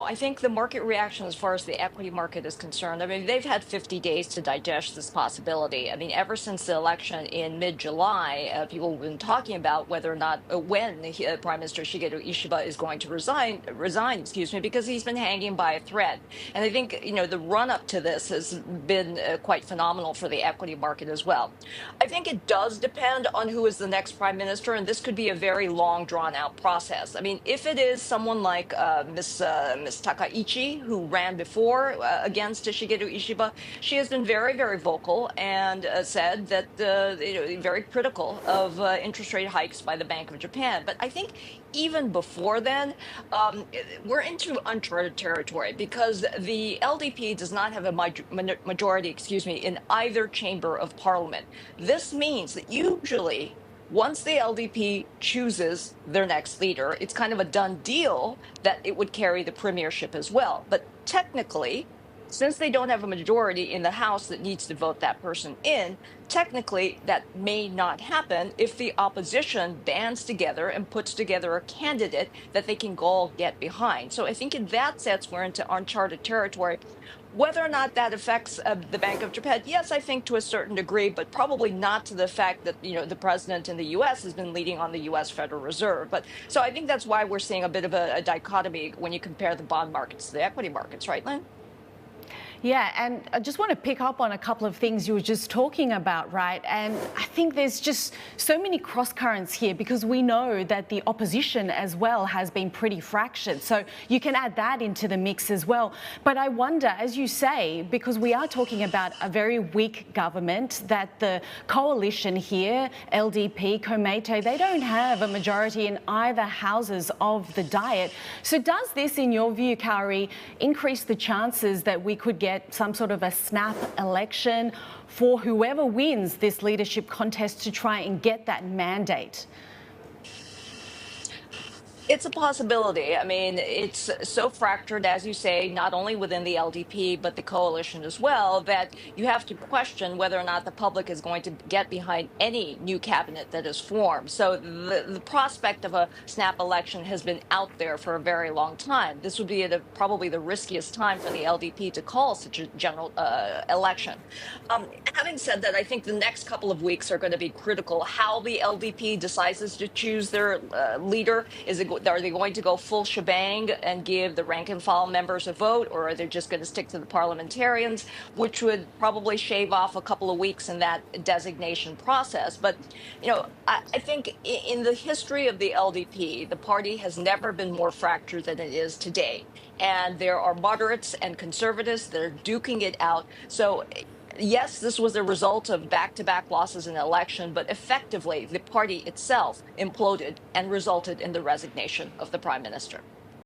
I think the market reaction as far as the equity market is concerned, I mean, they've had 50 days to digest this possibility. I mean, ever since the election in mid-July, people have been talking about whether or not, when Prime Minister Shigeru Ishiba is going to resign, excuse me, because he's been hanging by a thread. And I think, the run-up to this has been quite phenomenal for the equity market as well. I think it does depend on who is the next prime minister, and this could be a very long, drawn-out process. I mean, if it is someone like Miss Takaichi, who ran before against Shigeru Ishiba, she has been very, very vocal and said that very critical of interest rate hikes by the Bank of Japan. But I think even before then, we're into uncharted territory because the LDP does not have a majority, excuse me, in either chamber of parliament. This means that usually, once the LDP chooses their next leader, it's kind of a done deal that it would carry the premiership as well. But technically, since they don't have a majority in the House that needs to vote that person in, technically that may not happen if the opposition bands together and puts together a candidate that they can all get behind. So I think in that sense, we're into uncharted territory. Whether or not that affects the Bank of Japan, yes, I think to a certain degree, but probably not to the fact that, the president in the U.S. has been leading on the U.S. Federal Reserve. But so I think that's why we're seeing a bit of a dichotomy when you compare the bond markets to the equity markets, right, Lynn? Yeah, and I just want to pick up on a couple of things you were just talking about, right? And I think there's just so many cross currents here because we know that the opposition as well has been pretty fractured. So you can add that into the mix as well. But I wonder, as you say, because we are talking about a very weak government, that the coalition here, LDP, Komeito, they don't have a majority in either houses of the Diet. So does this, in your view, Kaori, increase the chances that we could get some sort of a snap election for whoever wins this leadership contest to try and get that mandate? It's a possibility. I mean, it's so fractured, as you say, not only within the LDP, but the coalition as well, that you have to question whether or not the public is going to get behind any new cabinet that is formed. So the prospect of a snap election has been out there for a very long time. This would be probably the riskiest time for the LDP to call such a general election. Having said that, I think the next couple of weeks are going to be critical. How the LDP decides to choose their leader, are they going to go full shebang and give the rank and file members a vote, or are they just going to stick to the parliamentarians, which would probably shave off a couple of weeks in that designation process? But, I think in the history of the LDP, the party has never been more fractured than it is today. And there are moderates and conservatives that are duking it out. So yes, this was a result of back-to-back losses in the election, but effectively, the party itself imploded and resulted in the resignation of the prime minister.